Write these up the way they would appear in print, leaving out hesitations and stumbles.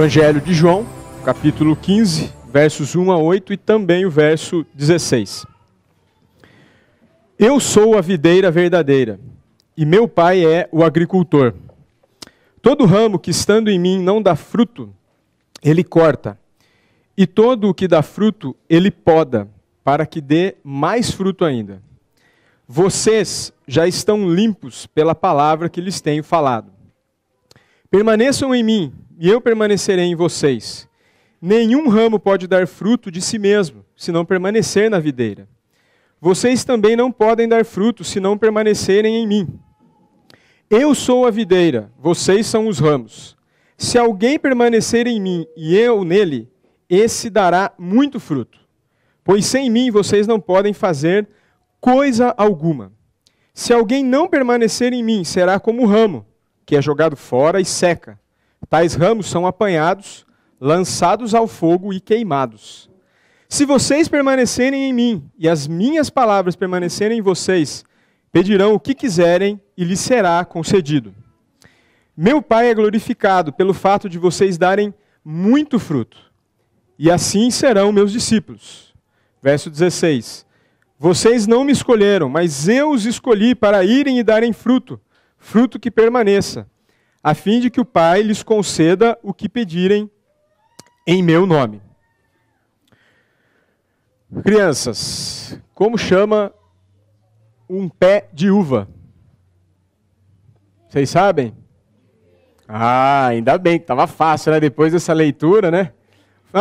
Evangelho de João, capítulo 15, versos 1 a 8 e também o verso 16. Eu sou a videira verdadeira, e meu pai é o agricultor. Todo ramo que estando em mim não dá fruto, ele corta, e todo o que dá fruto, ele poda, para que dê mais fruto ainda. Vocês já estão limpos pela palavra que lhes tenho falado. Permaneçam em mim, e eu permanecerei em vocês. Nenhum ramo pode dar fruto de si mesmo, se não permanecer na videira. Vocês também não podem dar fruto, se não permanecerem em mim. Eu sou a videira, vocês são os ramos. Se alguém permanecer em mim e eu nele, esse dará muito fruto. Pois sem mim vocês não podem fazer coisa alguma. Se alguém não permanecer em mim, será como o ramo, que é jogado fora e seca. Tais ramos são apanhados, lançados ao fogo e queimados. Se vocês permanecerem em mim e as minhas palavras permanecerem em vocês, pedirão o que quiserem e lhes será concedido. Meu Pai é glorificado pelo fato de vocês darem muito fruto, e assim serão meus discípulos. Verso 16. Vocês não me escolheram, mas eu os escolhi para irem e darem fruto, fruto que permaneça, a fim de que o Pai lhes conceda o que pedirem em meu nome. Crianças, como chama um pé de uva? Vocês sabem? Ah, ainda bem, que estava fácil, né? Depois dessa leitura, né?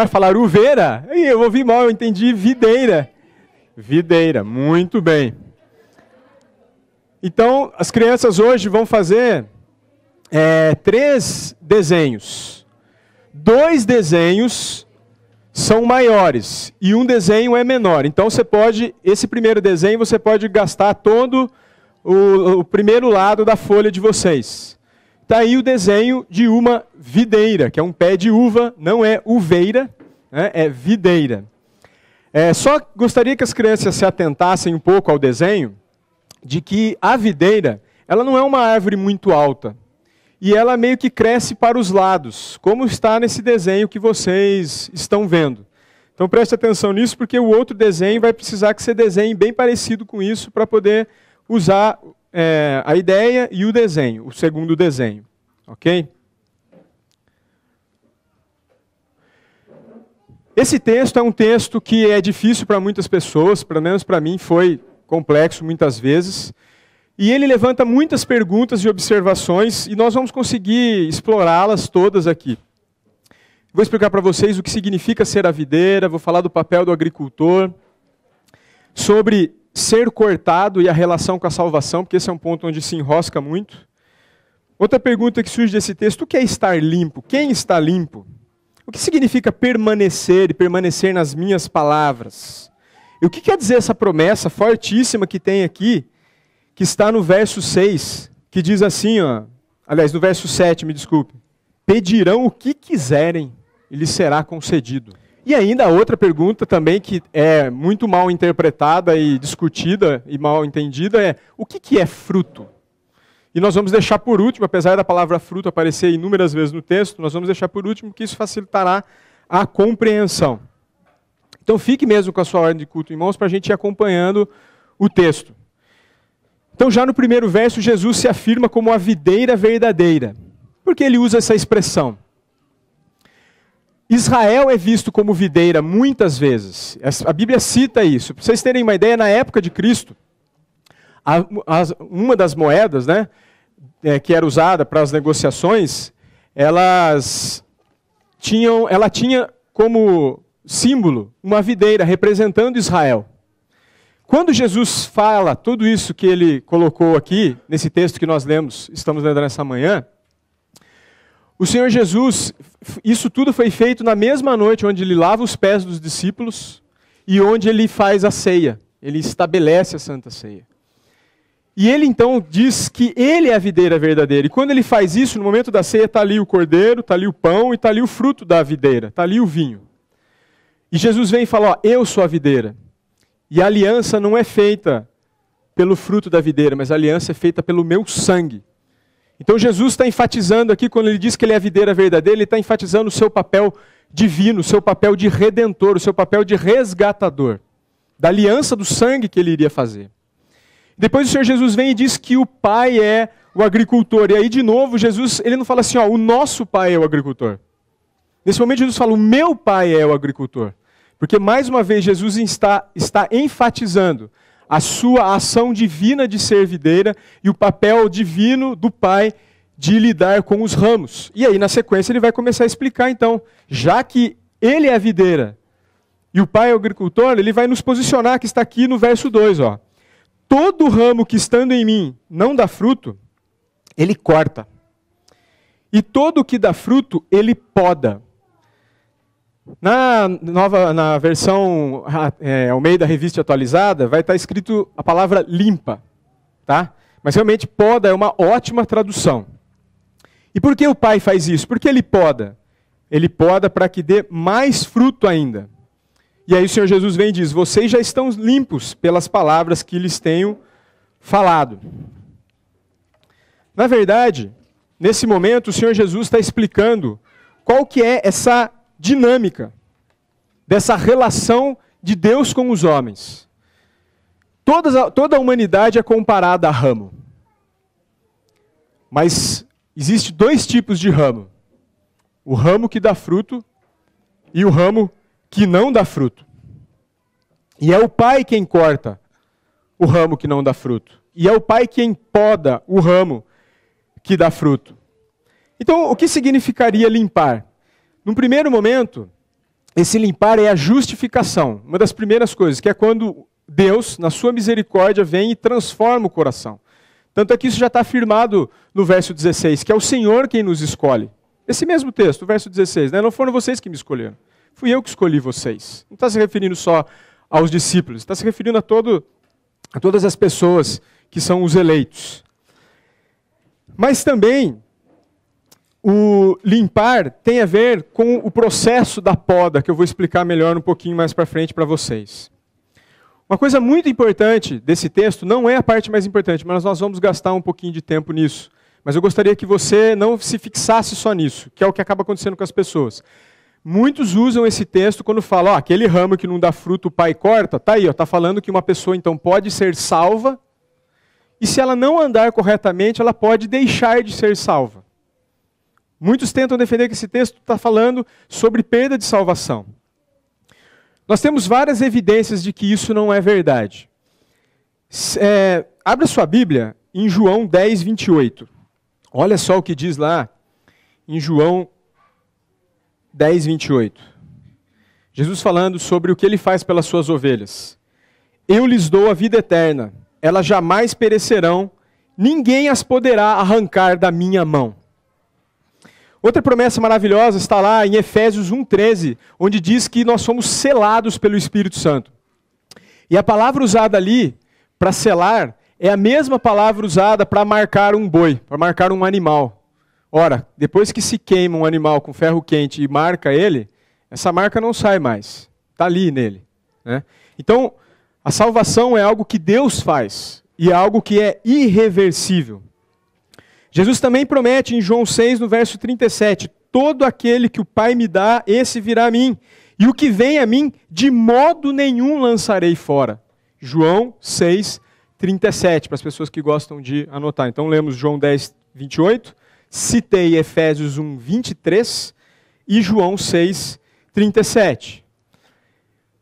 Falaram uveira? Eu ouvi mal, eu entendi videira. Videira, muito bem. Então, as crianças hoje vão fazer 3 desenhos. 2 desenhos são maiores e um desenho é menor. Então, esse primeiro desenho, você pode gastar todo o primeiro lado da folha de vocês. Está aí o desenho de uma videira, que é um pé de uva, não é uveira, né, é videira. Só gostaria que as crianças se atentassem um pouco ao desenho, de que a videira, ela não é uma árvore muito alta. E ela meio que cresce para os lados, como está nesse desenho que vocês estão vendo. Então preste atenção nisso, porque o outro desenho vai precisar que você desenhe bem parecido com isso para poder usar a ideia e o desenho, o segundo desenho. Ok? Esse texto é um texto que é difícil para muitas pessoas, pelo menos para mim foi complexo muitas vezes. E ele levanta muitas perguntas e observações, e nós vamos conseguir explorá-las todas aqui. Vou explicar para vocês o que significa ser a videira, vou falar do papel do agricultor, sobre ser cortado e a relação com a salvação, porque esse é um ponto onde se enrosca muito. Outra pergunta que surge desse texto, o que é estar limpo? Quem está limpo? O que significa permanecer e permanecer nas minhas palavras? E o que quer dizer essa promessa fortíssima que tem aqui, que está no verso 6, que diz assim, aliás, no verso 7, me desculpe. Pedirão o que quiserem e lhes será concedido. E ainda a outra pergunta também que é muito mal interpretada e discutida e mal entendida é, o que é fruto? E nós vamos deixar por último, apesar da palavra fruto aparecer inúmeras vezes no texto, nós vamos deixar por último porque isso facilitará a compreensão. Então fique mesmo com a sua ordem de culto em mãos para a gente ir acompanhando o texto. Então já no primeiro verso, Jesus se afirma como a videira verdadeira. Por que ele usa essa expressão? Israel é visto como videira muitas vezes. A Bíblia cita isso. Para vocês terem uma ideia, na época de Cristo, uma das moedas, né, que era usada para as negociações, ela tinha como símbolo uma videira representando Israel. Quando Jesus fala tudo isso que ele colocou aqui, nesse texto que nós estamos lendo nessa manhã, o Senhor Jesus, isso tudo foi feito na mesma noite onde ele lava os pés dos discípulos e onde ele faz a ceia, ele estabelece a Santa Ceia. E ele então diz que ele é a videira verdadeira. E quando ele faz isso, no momento da ceia, está ali o cordeiro, está ali o pão e está ali o fruto da videira, está ali o vinho. E Jesus vem e fala, eu sou a videira. E a aliança não é feita pelo fruto da videira, mas a aliança é feita pelo meu sangue. Então Jesus está enfatizando aqui, quando ele diz que ele é a videira verdadeira, ele está enfatizando o seu papel divino, o seu papel de redentor, o seu papel de resgatador, da aliança do sangue que ele iria fazer. Depois o Senhor Jesus vem e diz que o Pai é o agricultor. E aí, de novo, Jesus ele não fala assim, ó, o nosso Pai é o agricultor. Nesse momento, Jesus fala, o meu Pai é o agricultor. Porque, mais uma vez, Jesus está enfatizando a sua ação divina de ser videira e o papel divino do Pai de lidar com os ramos. E aí, na sequência, ele vai começar a explicar, então, já que ele é a videira e o Pai é o agricultor, ele vai nos posicionar, que está aqui no verso 2, ó. Todo ramo que estando em mim não dá fruto, ele corta. E todo o que dá fruto, ele poda. Na versão Almeida Revista Atualizada, vai estar escrito a palavra limpa. Tá? Mas realmente poda é uma ótima tradução. E por que o Pai faz isso? Porque ele poda. Ele poda para que dê mais fruto ainda. E aí o Senhor Jesus vem e diz, vocês já estão limpos pelas palavras que lhes tenho falado. Na verdade, nesse momento o Senhor Jesus está explicando qual que é essa dinâmica dessa relação de Deus com os homens. Toda a humanidade é comparada a ramo. Mas existe dois tipos de ramo. O ramo que dá fruto e o ramo que não dá fruto. E é o Pai quem corta o ramo que não dá fruto. E é o Pai quem poda o ramo que dá fruto. Então, o que significaria limpar? Num primeiro momento, esse limpar é a justificação. Uma das primeiras coisas, que é quando Deus, na sua misericórdia, vem e transforma o coração. Tanto é que isso já está afirmado no verso 16, que é o Senhor quem nos escolhe. Esse mesmo texto, o verso 16, né? Não foram vocês que me escolheram. Fui eu que escolhi vocês. Não está se referindo só aos discípulos, está se referindo a todas as pessoas que são os eleitos. Mas também, o limpar tem a ver com o processo da poda, que eu vou explicar melhor um pouquinho mais para frente para vocês. Uma coisa muito importante desse texto, não é a parte mais importante, mas nós vamos gastar um pouquinho de tempo nisso. Mas eu gostaria que você não se fixasse só nisso, que é o que acaba acontecendo com as pessoas. Muitos usam esse texto quando falam, aquele ramo que não dá fruto o Pai corta, está aí, está falando que uma pessoa então pode ser salva, e se ela não andar corretamente, ela pode deixar de ser salva. Muitos tentam defender que esse texto está falando sobre perda de salvação. Nós temos várias evidências de que isso não é verdade. Abra sua Bíblia em João 10, 28. Olha só o que diz lá em João 10, 28. Jesus falando sobre o que ele faz pelas suas ovelhas. Eu lhes dou a vida eterna, elas jamais perecerão, ninguém as poderá arrancar da minha mão. Outra promessa maravilhosa está lá em Efésios 1,13, onde diz que nós somos selados pelo Espírito Santo. E a palavra usada ali, para selar, é a mesma palavra usada para marcar um boi, para marcar um animal. Ora, depois que se queima um animal com ferro quente e marca ele, essa marca não sai mais. Está ali nele. Né? Então, a salvação é algo que Deus faz, e é algo que é irreversível. Jesus também promete em João 6, no verso 37, todo aquele que o Pai me dá, esse virá a mim, e o que vem a mim, de modo nenhum lançarei fora. João 6, 37, para as pessoas que gostam de anotar. Então lemos João 10, 28, citei Efésios 1, 23 e João 6, 37.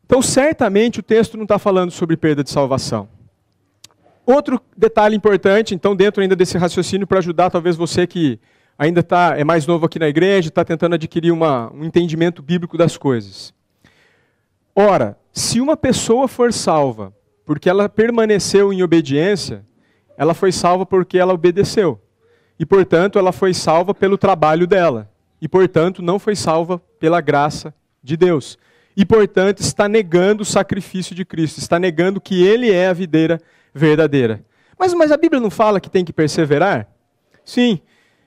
Então certamente o texto não está falando sobre perda de salvação. Outro detalhe importante, então, dentro ainda desse raciocínio, para ajudar talvez você que ainda é mais novo aqui na igreja, está tentando adquirir um entendimento bíblico das coisas. Ora, se uma pessoa for salva porque ela permaneceu em obediência, ela foi salva porque ela obedeceu. E, portanto, ela foi salva pelo trabalho dela. E, portanto, não foi salva pela graça de Deus. E, portanto, está negando o sacrifício de Cristo, está negando que Ele é a videira verdadeira. Mas a Bíblia não fala que tem que perseverar? Sim,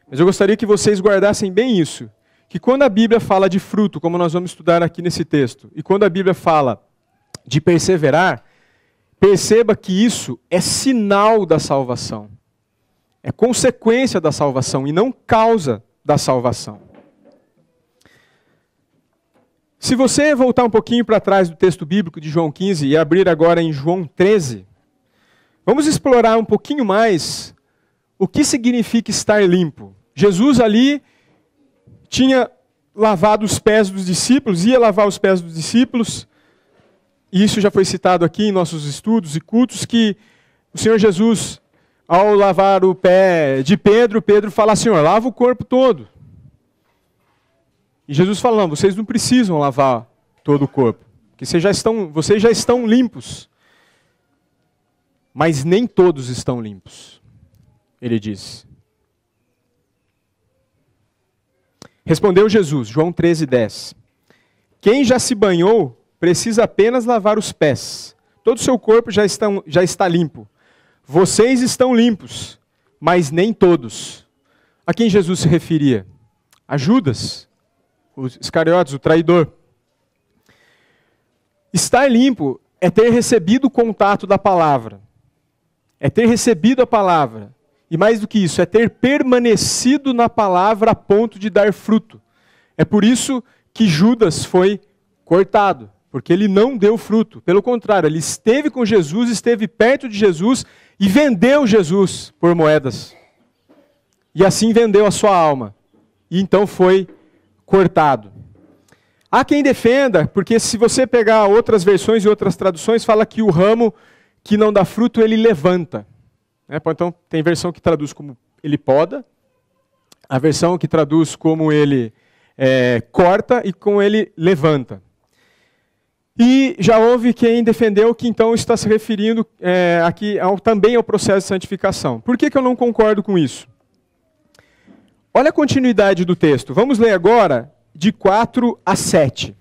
mas eu gostaria que vocês guardassem bem isso. Que quando a Bíblia fala de fruto, como nós vamos estudar aqui nesse texto, e quando a Bíblia fala de perseverar, perceba que isso é sinal da salvação. É consequência da salvação e não causa da salvação. Se você voltar um pouquinho para trás do texto bíblico de João 15 e abrir agora em João 13, vamos explorar um pouquinho mais o que significa estar limpo. Jesus ali tinha lavado os pés dos discípulos, ia lavar os pés dos discípulos, e isso já foi citado aqui em nossos estudos e cultos, que o Senhor Jesus, ao lavar o pé de Pedro, Pedro fala, Senhor, lava o corpo todo. E Jesus fala, não, vocês não precisam lavar todo o corpo, porque vocês já estão limpos. Mas nem todos estão limpos, ele diz. Respondeu Jesus, João 13:10. Quem já se banhou precisa apenas lavar os pés. Todo o seu corpo já está limpo. Vocês estão limpos, mas nem todos. A quem Jesus se referia? A Judas, os Iscariotes, o traidor. Estar limpo é ter recebido o contato da palavra. É ter recebido a palavra. E mais do que isso, é ter permanecido na palavra a ponto de dar fruto. É por isso que Judas foi cortado, porque ele não deu fruto. Pelo contrário, ele esteve com Jesus, esteve perto de Jesus e vendeu Jesus por moedas. E assim vendeu a sua alma. E então foi cortado. Há quem defenda, porque se você pegar outras versões e outras traduções, fala que o ramo que não dá fruto, ele levanta. Então, tem versão que traduz como ele poda, a versão que traduz como ele corta e como ele levanta. E já houve quem defendeu que então está se referindo aqui também ao processo de santificação. Por que eu não concordo com isso? Olha a continuidade do texto. Vamos ler agora de 4 a 7.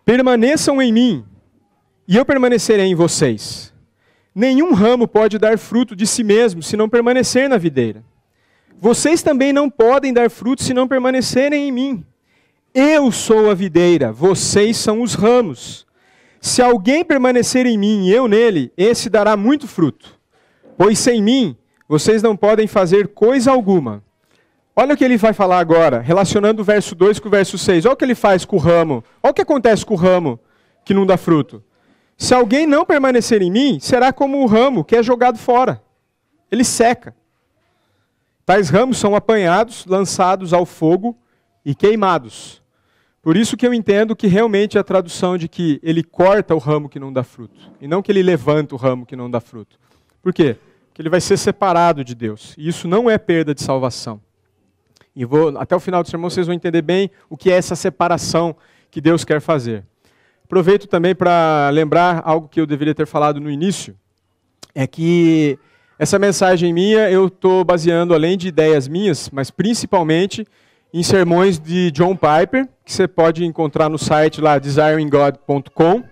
Permaneçam em mim, e eu permanecerei em vocês. Nenhum ramo pode dar fruto de si mesmo se não permanecer na videira. Vocês também não podem dar fruto se não permanecerem em mim. Eu sou a videira, vocês são os ramos. Se alguém permanecer em mim e eu nele, esse dará muito fruto. Pois sem mim, vocês não podem fazer coisa alguma. Olha o que ele vai falar agora, relacionando o verso 2 com o verso 6. Olha o que ele faz com o ramo. Olha o que acontece com o ramo que não dá fruto. Se alguém não permanecer em mim, será como o ramo que é jogado fora. Ele seca. Tais ramos são apanhados, lançados ao fogo e queimados. Por isso que eu entendo que realmente a tradução de que ele corta o ramo que não dá fruto, e não que ele levanta o ramo que não dá fruto. Por quê? Porque ele vai ser separado de Deus. E isso não é perda de salvação. E até o final do sermão vocês vão entender bem o que é essa separação que Deus quer fazer. Aproveito também para lembrar algo que eu deveria ter falado no início, é que essa mensagem minha eu estou baseando, além de ideias minhas, mas principalmente em sermões de John Piper, que você pode encontrar no site lá, desiringgod.com,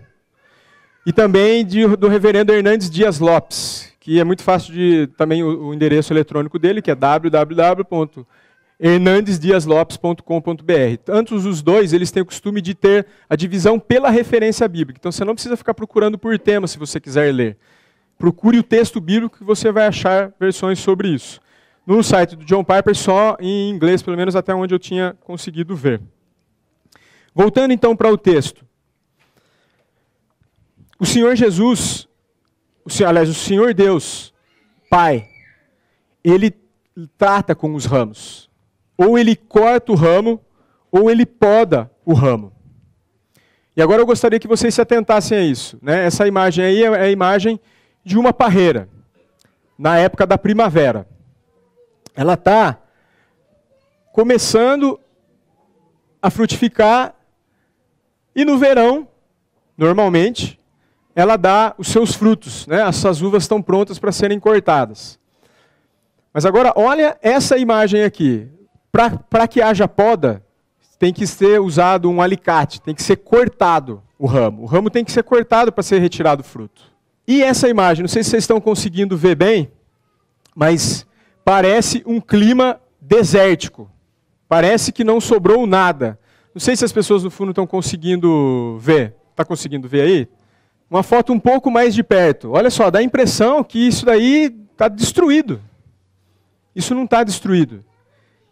e também do reverendo Hernandes Dias Lopes, que é muito fácil também o endereço eletrônico dele, que é www.hernandesdiaslopes.com.br. Tantos os dois, eles têm o costume de ter a divisão pela referência bíblica. Então você não precisa ficar procurando por tema se você quiser ler. Procure o texto bíblico que você vai achar versões sobre isso. No site do John Piper, só em inglês, pelo menos até onde eu tinha conseguido ver. Voltando então para o texto. O Senhor Jesus, o Senhor Deus, Pai, Ele trata com os ramos. Ou Ele corta o ramo, ou Ele poda o ramo. E agora eu gostaria que vocês se atentassem a isso. Essa imagem aí é a imagem de uma parreira, na época da primavera. Ela está começando a frutificar e no verão, normalmente, ela dá os seus frutos. Essas uvas estão prontas para serem cortadas. Mas agora, olha essa imagem aqui. Para que haja poda, tem que ser usado um alicate, tem que ser cortado o ramo. O ramo tem que ser cortado para ser retirado o fruto. E essa imagem, não sei se vocês estão conseguindo ver bem, mas parece um clima desértico. Parece que não sobrou nada. Não sei se as pessoas no fundo estão conseguindo ver. Está conseguindo ver aí? Uma foto um pouco mais de perto. Olha só, dá a impressão que isso daí está destruído. isso não está destruído.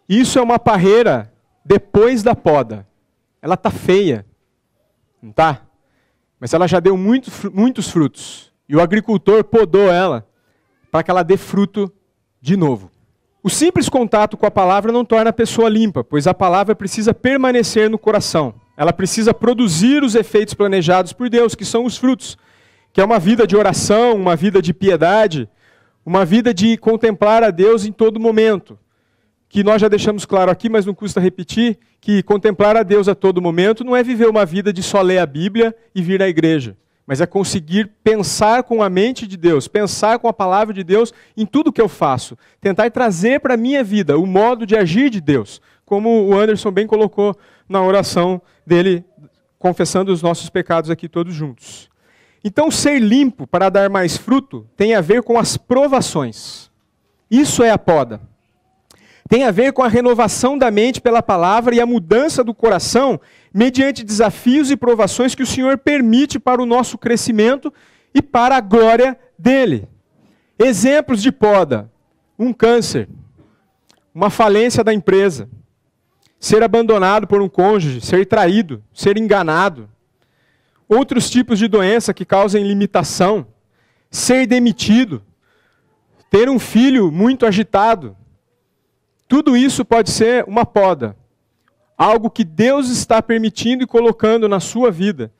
Isso é uma parreira depois da poda. Ela está feia, não está? Mas ela já deu muitos frutos. E o agricultor podou ela para que ela dê fruto de novo. O simples contato com a palavra não torna a pessoa limpa, pois a palavra precisa permanecer no coração. Ela precisa produzir os efeitos planejados por Deus, que são os frutos, que é uma vida de oração, uma vida de piedade, uma vida de contemplar a Deus em todo momento. Que nós já deixamos claro aqui, mas não custa repetir, que contemplar a Deus a todo momento não é viver uma vida de só ler a Bíblia e vir à igreja, mas é conseguir pensar com a mente de Deus, pensar com a palavra de Deus em tudo que eu faço, tentar trazer para a minha vida o modo de agir de Deus, como o Anderson bem colocou na oração dele, confessando os nossos pecados aqui todos juntos. Então, ser limpo para dar mais fruto tem a ver com as provações. Isso é a poda. Tem a ver com a renovação da mente pela palavra e a mudança do coração mediante desafios e provações que o Senhor permite para o nosso crescimento e para a glória dele. Exemplos de poda: um câncer, uma falência da empresa, ser abandonado por um cônjuge, ser traído, ser enganado, outros tipos de doença que causem limitação, ser demitido, ter um filho muito agitado. Tudo isso pode ser uma poda, algo que Deus está permitindo e colocando na sua vida,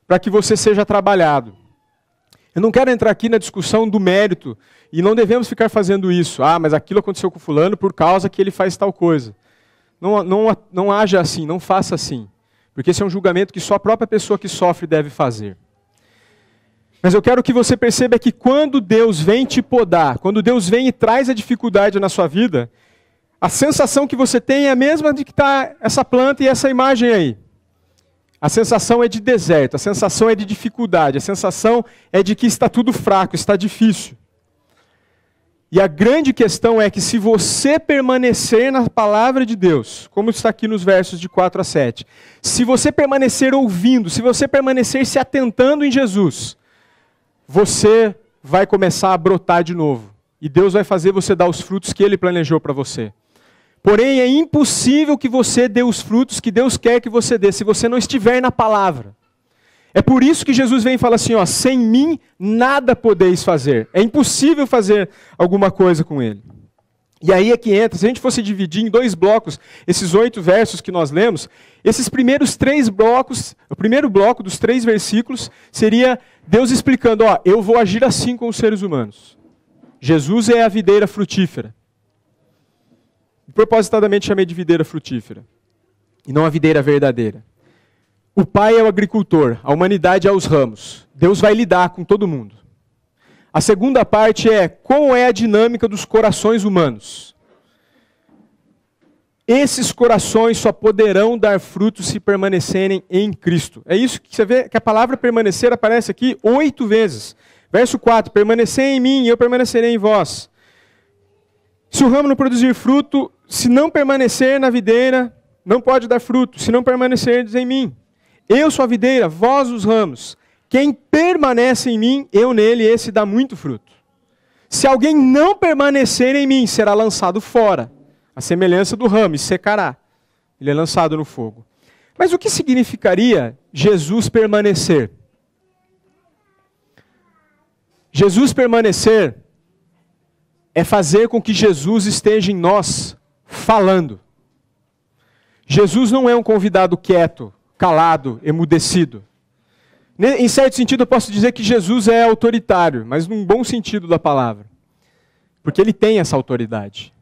para que você seja trabalhado. Eu não quero entrar aqui na discussão do mérito, e não devemos ficar fazendo isso. Ah, mas aquilo aconteceu com fulano por causa que ele faz tal coisa. Não haja assim, não faça assim, porque esse é um julgamento que só a própria pessoa que sofre deve fazer. Mas eu quero que você perceba que quando Deus vem te podar, quando Deus vem e traz a dificuldade na sua vida, a sensação que você tem é a mesma de que está essa planta e essa imagem aí. A sensação é de deserto, a sensação é de dificuldade, a sensação é de que está tudo fraco, está difícil. E a grande questão é que se você permanecer na palavra de Deus, como está aqui nos versos de 4 a 7, se você permanecer ouvindo, se você permanecer se atentando em Jesus, você vai começar a brotar de novo. E Deus vai fazer você dar os frutos que Ele planejou para você. Porém, é impossível que você dê os frutos que Deus quer que você dê, se você não estiver na palavra. É por isso que Jesus vem e fala assim, ó, sem mim nada podeis fazer. É impossível fazer alguma coisa com Ele. E aí é que entra, se a gente fosse dividir em 2 blocos, esses 8 versos que nós lemos, esses primeiros 3 blocos, o primeiro bloco dos 3 versículos, seria Deus explicando, ó, eu vou agir assim com os seres humanos. Jesus é a videira frutífera. Propositadamente chamei de videira frutífera, e não a videira verdadeira. O Pai é o agricultor, a humanidade é os ramos. Deus vai lidar com todo mundo. A segunda parte é como é a dinâmica dos corações humanos. Esses corações só poderão dar frutos se permanecerem em Cristo. É isso que você vê, que a palavra permanecer aparece aqui 8 vezes. Verso 4, permanecer em mim e eu permanecerei em vós. Se o ramo não produzir fruto, se não permanecer na videira, não pode dar fruto. Se não permanecerdes em mim. Eu sou a videira, vós os ramos. Quem permanece em mim, eu nele, esse dá muito fruto. Se alguém não permanecer em mim, será lançado fora. A semelhança do ramo, e secará. Ele é lançado no fogo. Mas o que significaria Jesus permanecer? Jesus permanecer é fazer com que Jesus esteja em nós falando. Jesus não é um convidado quieto, calado, emudecido. Em certo sentido eu posso dizer que Jesus é autoritário, mas num bom sentido da palavra. Porque ele tem essa autoridade.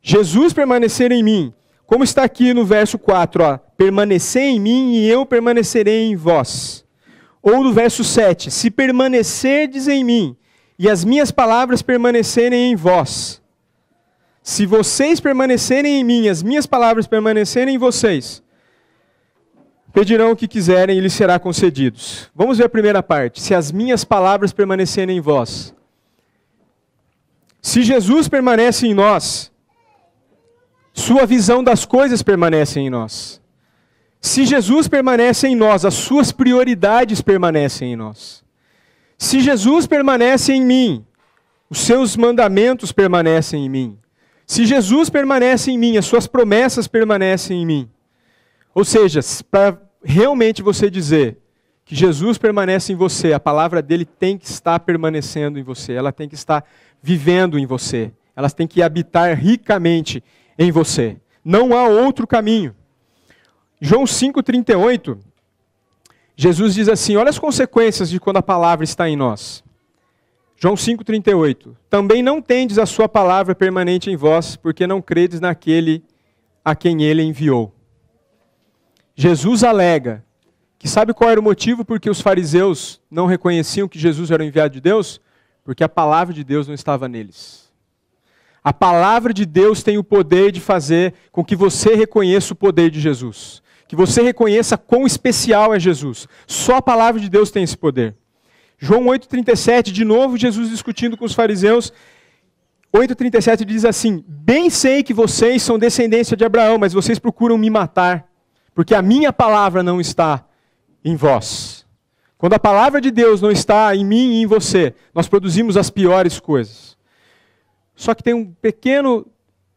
Jesus permanecer em mim, como está aqui no verso 4, ó, permanecer em mim e eu permanecerei em vós. Ou no verso 7, se permanecerdes em mim e as minhas palavras permanecerem em vós. Se vocês permanecerem em mim, as minhas palavras permanecerem em vocês, pedirão o que quiserem e lhes será concedidos. Vamos ver a primeira parte. Se as minhas palavras permanecerem em vós. Se Jesus permanece em nós, sua visão das coisas permanece em nós. Se Jesus permanece em nós, as suas prioridades permanecem em nós. Se Jesus permanece em mim, os seus mandamentos permanecem em mim. Se Jesus permanece em mim, as suas promessas permanecem em mim. Ou seja, para realmente você dizer que Jesus permanece em você, a palavra dele tem que estar permanecendo em você, ela tem que estar vivendo em você, ela tem que habitar ricamente em você. Não há outro caminho. João 5,38, Jesus diz assim, olha as consequências de quando a palavra está em nós. João 5,38, também não tendes a sua palavra permanente em vós, porque não credes naquele a quem ele enviou. Jesus alega que sabe qual era o motivo porque os fariseus não reconheciam que Jesus era o enviado de Deus? Porque a palavra de Deus não estava neles. A palavra de Deus tem o poder de fazer com que você reconheça o poder de Jesus. Que você reconheça quão especial é Jesus. Só a palavra de Deus tem esse poder. João 8,37, de novo Jesus discutindo com os fariseus. 8,37 diz assim, bem sei que vocês são descendência de Abraão, mas vocês procuram me matar, porque a minha palavra não está em vós. Quando a palavra de Deus não está em mim e em você, nós produzimos as piores coisas. Só que tem um pequeno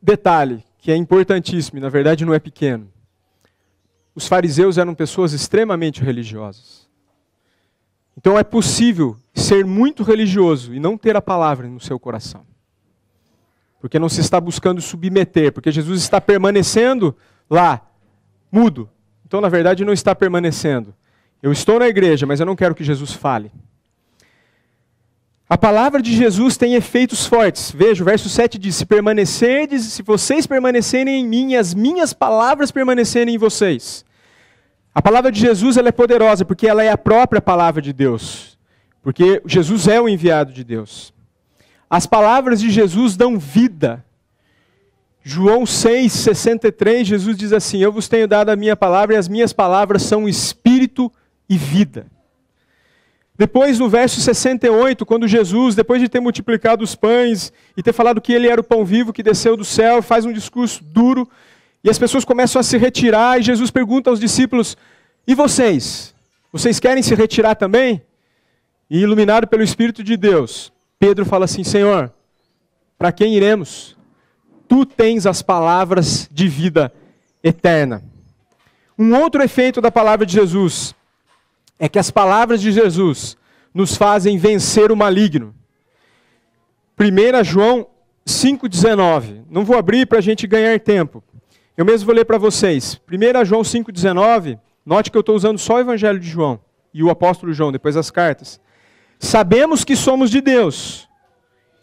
detalhe, que é importantíssimo, e na verdade não é pequeno. Os fariseus eram pessoas extremamente religiosas. Então é possível ser muito religioso e não ter a palavra no seu coração. Porque não se está buscando submeter, porque Jesus está permanecendo lá, mudo. Então na verdade não está permanecendo. Eu estou na igreja, mas eu não quero que Jesus fale. A palavra de Jesus tem efeitos fortes. Veja, o verso 7 diz, se vocês permanecerem em mim e as minhas palavras permanecerem em vocês. A palavra de Jesus ela é poderosa, porque ela é a própria palavra de Deus. Porque Jesus é o enviado de Deus. As palavras de Jesus dão vida. João 6,63, Jesus diz assim, eu vos tenho dado a minha palavra e as minhas palavras são espírito e vida. Depois, no verso 68, quando Jesus, depois de ter multiplicado os pães e ter falado que ele era o pão vivo que desceu do céu, faz um discurso duro, e as pessoas começam a se retirar, e Jesus pergunta aos discípulos, e vocês? Vocês querem se retirar também? E iluminado pelo Espírito de Deus, Pedro fala assim, Senhor, para quem iremos? Tu tens as palavras de vida eterna. Um outro efeito da palavra de Jesus é que as palavras de Jesus nos fazem vencer o maligno. 1 João 5,19. Não vou abrir para a gente ganhar tempo. Eu mesmo vou ler para vocês. 1 João 5,19. Note que eu estou usando só o Evangelho de João e o apóstolo João, depois as cartas. Sabemos que somos de Deus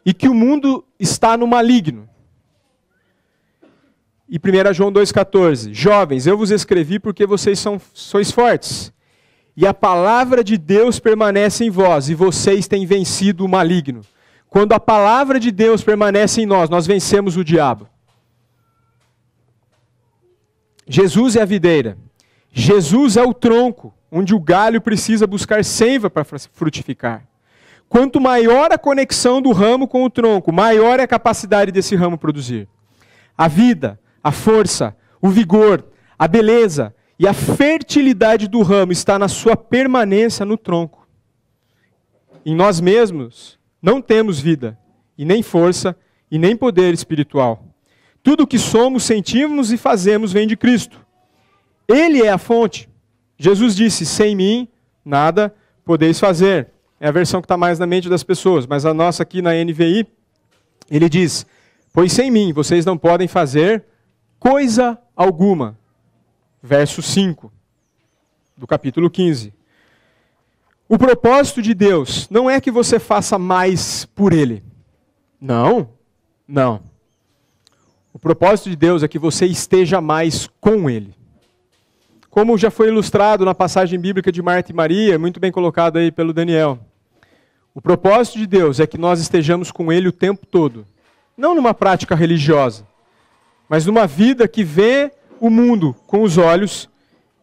e que o mundo está no maligno. E 1 João 2,14. Jovens, eu vos escrevi porque vocês sois fortes. E a palavra de Deus permanece em vós, e vocês têm vencido o maligno. Quando a palavra de Deus permanece em nós, nós vencemos o diabo. Jesus é a videira. Jesus é o tronco, onde o galho precisa buscar seiva para frutificar. Quanto maior a conexão do ramo com o tronco, maior é a capacidade desse ramo produzir. A vida, a força, o vigor, a beleza e a fertilidade do ramo está na sua permanência no tronco. Em nós mesmos não temos vida, e nem força, e nem poder espiritual. Tudo o que somos, sentimos e fazemos vem de Cristo. Ele é a fonte. Jesus disse, sem mim nada podeis fazer. É a versão que está mais na mente das pessoas, mas a nossa aqui na NVI, ele diz, pois sem mim vocês não podem fazer coisa alguma. Verso 5, do capítulo 15. O propósito de Deus não é que você faça mais por Ele. Não, não. O propósito de Deus é que você esteja mais com Ele. Como já foi ilustrado na passagem bíblica de Marta e Maria, muito bem colocado aí pelo Daniel. O propósito de Deus é que nós estejamos com Ele o tempo todo. Não numa prática religiosa, mas numa vida que vê o mundo com os olhos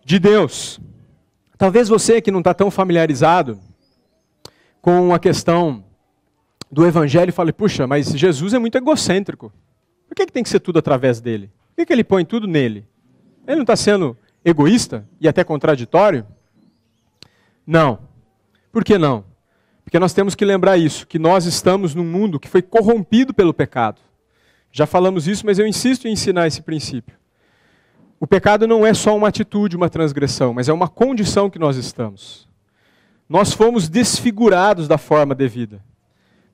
de Deus. Talvez você que não está tão familiarizado com a questão do Evangelho fale, puxa, mas Jesus é muito egocêntrico. Por que tem que ser tudo através dele? Por que ele põe tudo nele? Ele não está sendo egoísta e até contraditório? Não. Por que não? Porque nós temos que lembrar isso, que nós estamos num mundo que foi corrompido pelo pecado. Já falamos isso, mas eu insisto em ensinar esse princípio. O pecado não é só uma atitude, uma transgressão, mas é uma condição que nós estamos. Nós fomos desfigurados da forma devida.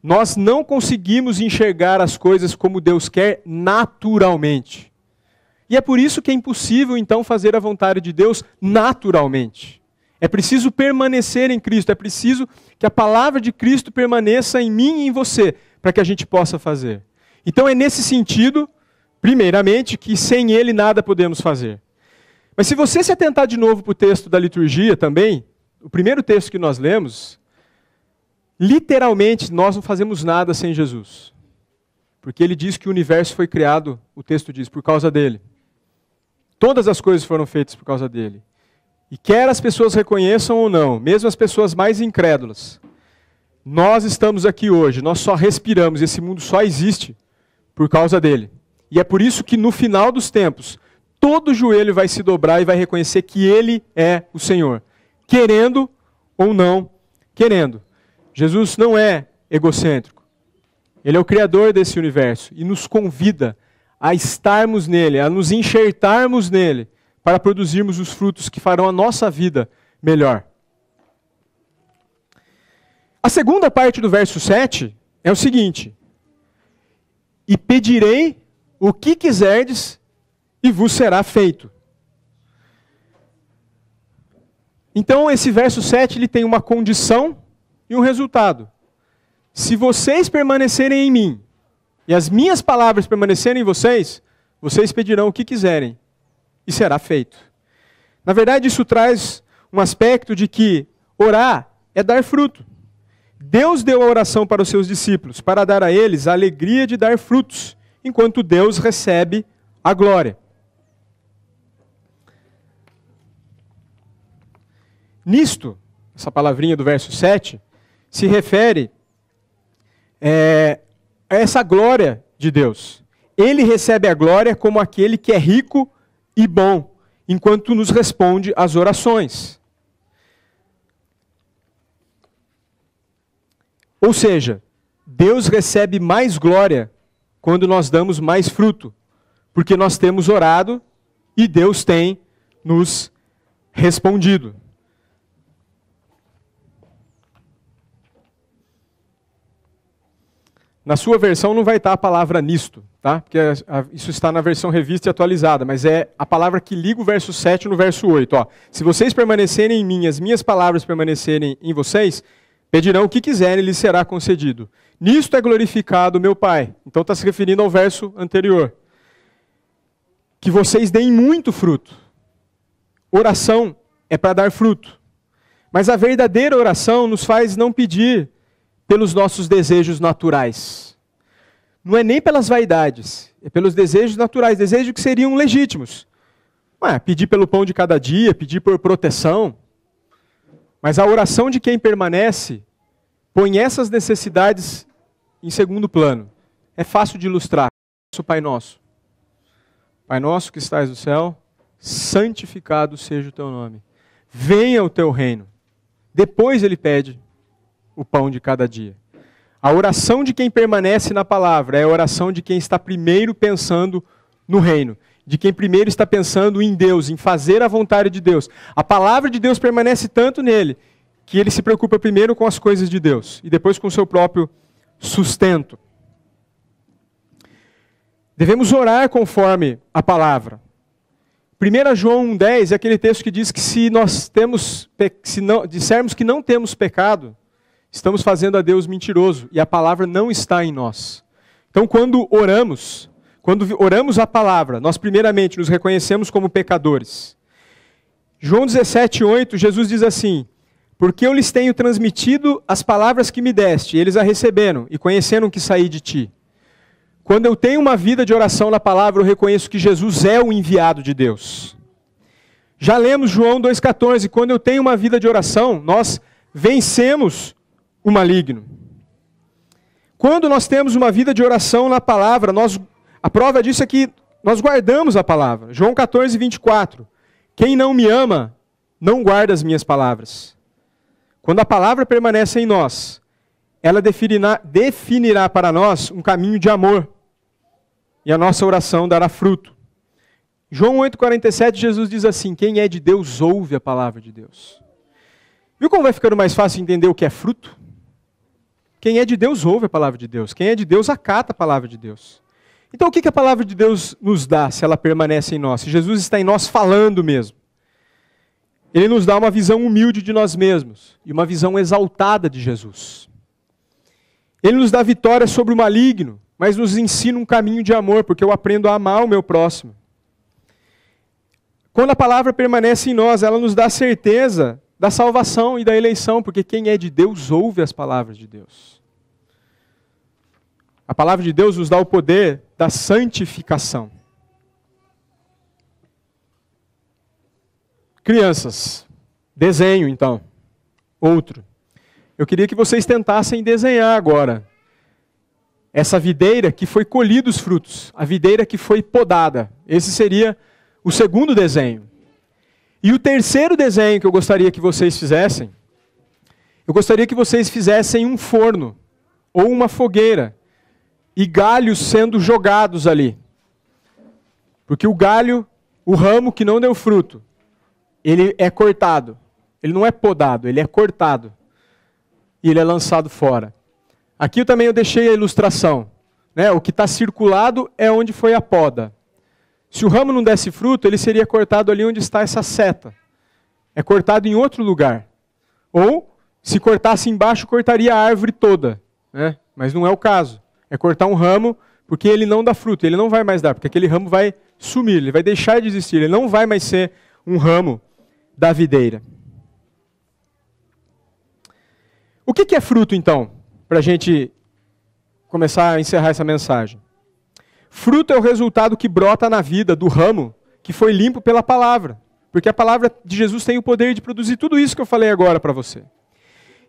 Nós não conseguimos enxergar as coisas como Deus quer naturalmente. E é por isso que é impossível, então, fazer a vontade de Deus naturalmente. É preciso permanecer em Cristo, é preciso que a palavra de Cristo permaneça em mim e em você, para que a gente possa fazer. Então é nesse sentido, primeiramente, que sem Ele nada podemos fazer. Mas se você se atentar de novo para o texto da liturgia também, o primeiro texto que nós lemos, literalmente nós não fazemos nada sem Jesus. Porque ele diz que o universo foi criado, o texto diz, por causa dele. Todas as coisas foram feitas por causa dele. E quer as pessoas reconheçam ou não, mesmo as pessoas mais incrédulas, nós estamos aqui hoje, nós só respiramos, esse mundo só existe por causa dele. E é por isso que no final dos tempos, todo joelho vai se dobrar e vai reconhecer que ele é o Senhor. Querendo ou não querendo. Jesus não é egocêntrico. Ele é o Criador desse universo e nos convida a estarmos nele, a nos enxertarmos nele, para produzirmos os frutos que farão a nossa vida melhor. A segunda parte do verso 7 é o seguinte: e pedirei o que quiserdes e vos será feito. Então esse verso 7 ele tem uma condição e um resultado. Se vocês permanecerem em mim e as minhas palavras permanecerem em vocês, vocês pedirão o que quiserem e será feito. Na verdade, isso traz um aspecto de que orar é dar fruto. Deus deu a oração para os seus discípulos, para dar a eles a alegria de dar frutos, enquanto Deus recebe a glória. Nisto, essa palavrinha do verso 7, se refere a essa glória de Deus. Ele recebe a glória como aquele que é rico e bom, enquanto nos responde às orações. Ou seja, Deus recebe mais glória quando nós damos mais fruto, porque nós temos orado e Deus tem nos respondido. Na sua versão não vai estar a palavra nisto, tá? Porque isso está na versão revista e atualizada, mas é a palavra que liga o verso 7 no verso 8. Ó. Se vocês permanecerem em mim, as minhas palavras permanecerem em vocês, pedirão o que quiserem e lhes será concedido. Nisto é glorificado o meu Pai. Então está se referindo ao verso anterior. Que vocês deem muito fruto. Oração é para dar fruto. Mas a verdadeira oração nos faz não pedir pelos nossos desejos naturais. Não é nem pelas vaidades, é pelos desejos naturais, desejos que seriam legítimos. Pedir pelo pão de cada dia, pedir por proteção. Mas a oração de quem permanece põe essas necessidades em segundo plano. É fácil de ilustrar. Nosso Pai Nosso. Pai nosso que estás no céu, santificado seja o teu nome. Venha o teu reino. Depois ele pede o pão de cada dia. A oração de quem permanece na palavra é a oração de quem está primeiro pensando no reino, de quem primeiro está pensando em Deus, em fazer a vontade de Deus. A palavra de Deus permanece tanto nele, que ele se preocupa primeiro com as coisas de Deus, e depois com o seu próprio sustento. Devemos orar conforme a palavra. 1 João 1,10 é aquele texto que diz que se dissermos que não temos pecado, estamos fazendo a Deus mentiroso e a palavra não está em nós. Então, quando oramos a palavra, nós primeiramente nos reconhecemos como pecadores. João 17,8, Jesus diz assim: porque eu lhes tenho transmitido as palavras que me deste, e eles a receberam, e conheceram que saí de ti. Quando eu tenho uma vida de oração na palavra, eu reconheço que Jesus é o enviado de Deus. Já lemos João 2,14, quando eu tenho uma vida de oração, nós vencemos o maligno. Quando nós temos uma vida de oração na palavra, a prova disso é que nós guardamos a palavra. João 14,24. Quem não me ama, não guarda as minhas palavras. Quando a palavra permanece em nós, ela definirá para nós um caminho de amor. e a nossa oração dará fruto. João 8,47, Jesus diz assim: quem é de Deus ouve a palavra de Deus. Viu como vai ficando mais fácil entender o que é fruto? Quem é de Deus ouve a palavra de Deus. Quem é de Deus acata a palavra de Deus. Então o que a palavra de Deus nos dá se ela permanece em nós? Se Jesus está em nós falando mesmo. Ele nos dá uma visão humilde de nós mesmos e uma visão exaltada de Jesus. Ele nos dá vitória sobre o maligno, mas nos ensina um caminho de amor, porque eu aprendo a amar o meu próximo. Quando a palavra permanece em nós, ela nos dá certeza da salvação e da eleição, porque quem é de Deus ouve as palavras de Deus. A palavra de Deus nos dá o poder da santificação. Crianças, desenho então. Outro. Eu queria que vocês tentassem desenhar agora essa videira que foi colhida os frutos, a videira que foi podada. Esse seria o segundo desenho. E o terceiro desenho que eu gostaria que vocês fizessem, eu gostaria que vocês fizessem um forno ou uma fogueira e galhos sendo jogados ali. Porque o galho, o ramo que não deu fruto, ele é cortado. Ele não é podado, ele é cortado. E ele é lançado fora. Aqui eu deixei a ilustração. Né? O que está circulado é onde foi a poda. Se o ramo não desse fruto, ele seria cortado ali onde está essa seta. É cortado em outro lugar. Ou, se cortasse embaixo, cortaria a árvore toda. Né? Mas não é o caso. É cortar um ramo porque ele não dá fruto. Ele não vai mais dar, porque aquele ramo vai sumir, ele vai deixar de existir. Ele não vai mais ser um ramo da videira. O que é fruto, então? Para a gente começar a encerrar essa mensagem. Fruto é o resultado que brota na vida do ramo que foi limpo pela palavra. Porque a palavra de Jesus tem o poder de produzir tudo isso que eu falei agora para você.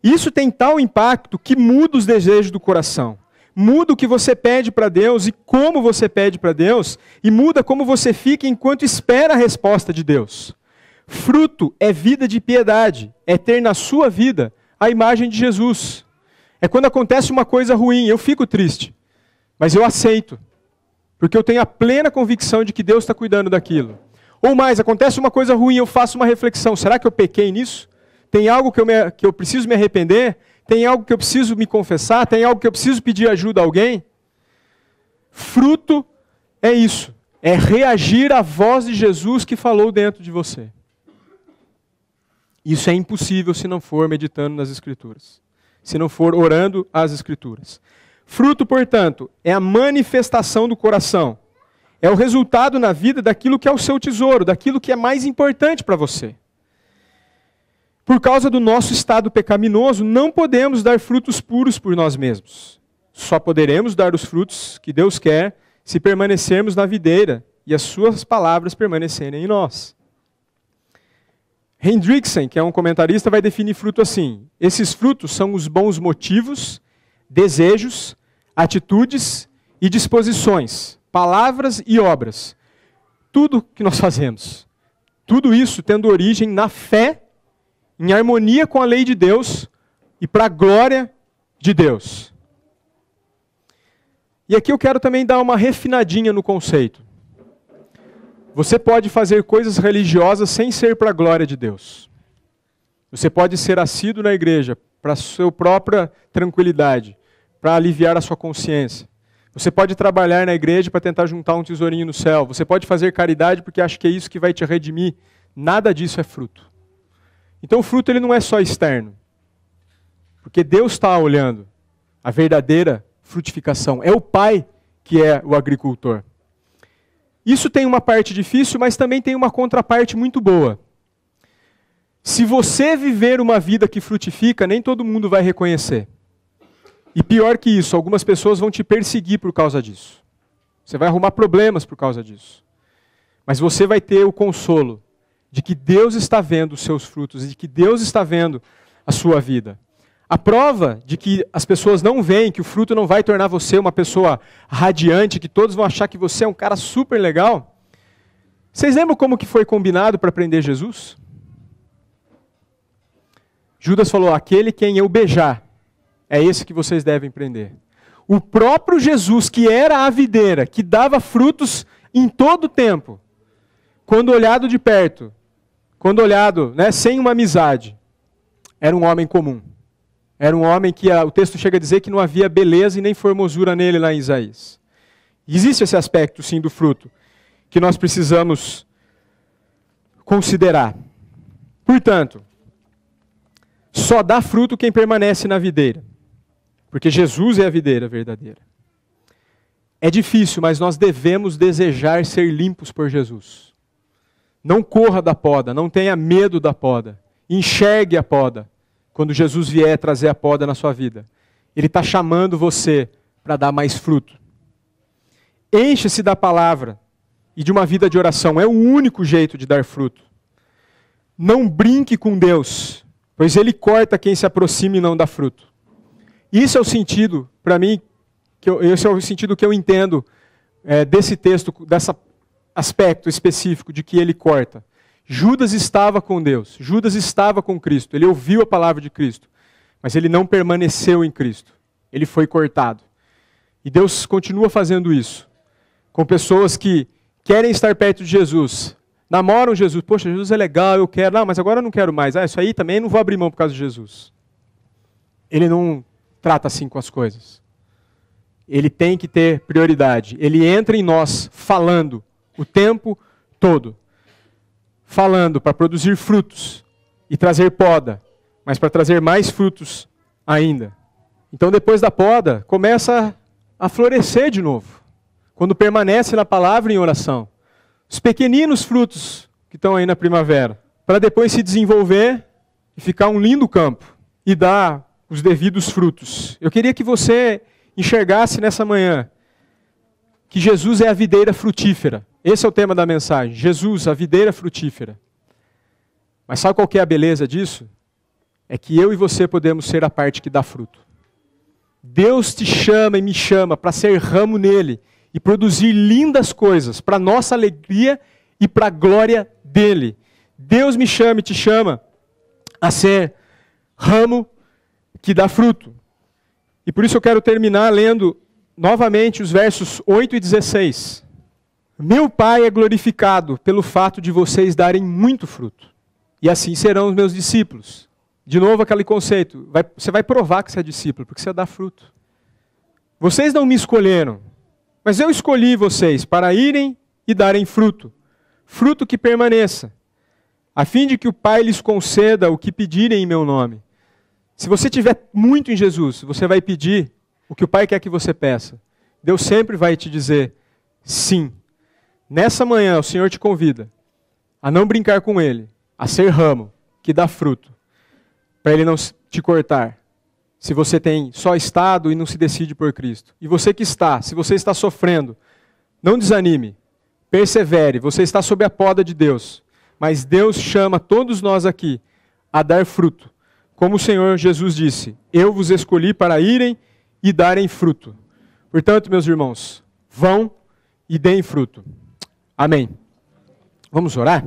Isso tem tal impacto que muda os desejos do coração. Muda o que você pede para Deus e como você pede para Deus. E muda como você fica enquanto espera a resposta de Deus. Fruto é vida de piedade. É ter na sua vida a imagem de Jesus. É quando acontece uma coisa ruim, eu fico triste. Mas eu aceito. Porque eu tenho a plena convicção de que Deus está cuidando daquilo. Ou mais, acontece uma coisa ruim, eu faço uma reflexão. Será que eu pequei nisso? Tem algo que eu preciso me arrepender? Tem algo que eu preciso me confessar? Tem algo que eu preciso pedir ajuda a alguém? Fruto é isso. É reagir à voz de Jesus que falou dentro de você. Isso é impossível se não for meditando nas Escrituras. Se não for orando as Escrituras. Fruto, portanto, é a manifestação do coração. É o resultado na vida daquilo que é o seu tesouro, daquilo que é mais importante para você. Por causa do nosso estado pecaminoso, não podemos dar frutos puros por nós mesmos. Só poderemos dar os frutos que Deus quer se permanecermos na videira e as suas palavras permanecerem em nós. Hendrickson, que é um comentarista, vai definir fruto assim: esses frutos são os bons motivos, desejos, atitudes e disposições, palavras e obras. Tudo que nós fazemos. Tudo isso tendo origem na fé, em harmonia com a lei de Deus e para a glória de Deus. E aqui eu quero também dar uma refinadinha no conceito. Você pode fazer coisas religiosas sem ser para a glória de Deus. Você pode ser assíduo na igreja para a sua própria tranquilidade, para aliviar a sua consciência. Você pode trabalhar na igreja para tentar juntar um tesourinho no céu. Você pode fazer caridade porque acha que é isso que vai te redimir. Nada disso é fruto. Então o fruto ele não é só externo. Porque Deus está olhando a verdadeira frutificação. É o Pai que é o agricultor. Isso tem uma parte difícil, mas também tem uma contraparte muito boa. Se você viver uma vida que frutifica, nem todo mundo vai reconhecer. E pior que isso, algumas pessoas vão te perseguir por causa disso. Você vai arrumar problemas por causa disso. Mas você vai ter o consolo de que Deus está vendo os seus frutos e de que Deus está vendo a sua vida. A prova de que as pessoas não veem, que o fruto não vai tornar você uma pessoa radiante, que todos vão achar que você é um cara super legal. Vocês lembram como que foi combinado para prender Jesus? Judas falou: aquele quem eu beijar, é esse que vocês devem prender. O próprio Jesus, que era a videira, que dava frutos em todo o tempo, quando olhado de perto, quando olhado, né, sem uma amizade, era um homem comum. Era um homem que o texto chega a dizer que não havia beleza e nem formosura nele lá em Isaías. Existe esse aspecto, sim, do fruto, que nós precisamos considerar. Portanto, só dá fruto quem permanece na videira, porque Jesus é a videira verdadeira. É difícil, mas nós devemos desejar ser limpos por Jesus. Não corra da poda, não tenha medo da poda. Enxergue a poda quando Jesus vier trazer a poda na sua vida. Ele está chamando você para dar mais fruto. Encha-se da palavra e de uma vida de oração. É o único jeito de dar fruto. Não brinque com Deus, pois Ele corta quem se aproxima e não dá fruto. Isso é o sentido, para mim, esse é o sentido que eu entendo desse texto, desse aspecto específico de que Ele corta. Judas estava com Deus, Judas estava com Cristo, ele ouviu a palavra de Cristo, mas ele não permaneceu em Cristo, ele foi cortado. E Deus continua fazendo isso, com pessoas que querem estar perto de Jesus, namoram Jesus, poxa, Jesus é legal, eu quero, não, mas agora eu não quero mais, isso aí também não vou abrir mão por causa de Jesus. Ele não trata assim com as coisas. Ele tem que ter prioridade, ele entra em nós falando o tempo todo. Falando para produzir frutos e trazer poda, mas para trazer mais frutos ainda. Então depois da poda, começa a florescer de novo, quando permanece na palavra e em oração. Os pequeninos frutos que estão aí na primavera, para depois se desenvolver e ficar um lindo campo e dar os devidos frutos. Eu queria que você enxergasse nessa manhã que Jesus é a videira frutífera. Esse é o tema da mensagem. Jesus, a videira frutífera. Mas sabe qual que é a beleza disso? É que eu e você podemos ser a parte que dá fruto. Deus te chama e me chama para ser ramo nele e produzir lindas coisas para nossa alegria e para a glória dele. Deus me chama e te chama a ser ramo que dá fruto. E por isso eu quero terminar lendo novamente os versos 8 e 16. Meu Pai é glorificado pelo fato de vocês darem muito fruto. E assim serão os meus discípulos. De novo aquele conceito. Você vai provar que você é discípulo, porque você dá fruto. Vocês não me escolheram, mas eu escolhi vocês para irem e darem fruto. Fruto que permaneça, a fim de que o Pai lhes conceda o que pedirem em meu nome. Se você tiver muito em Jesus, você vai pedir o que o Pai quer que você peça. Deus sempre vai te dizer sim. Nessa manhã o Senhor te convida a não brincar com Ele, a ser ramo que dá fruto, para Ele não te cortar, se você tem só estado e não se decide por Cristo. E você que está, se você está sofrendo, não desanime, persevere, você está sob a poda de Deus, mas Deus chama todos nós aqui a dar fruto. Como o Senhor Jesus disse, eu vos escolhi para irem e darem fruto. Portanto, meus irmãos, vão e deem fruto. Amém. Vamos orar?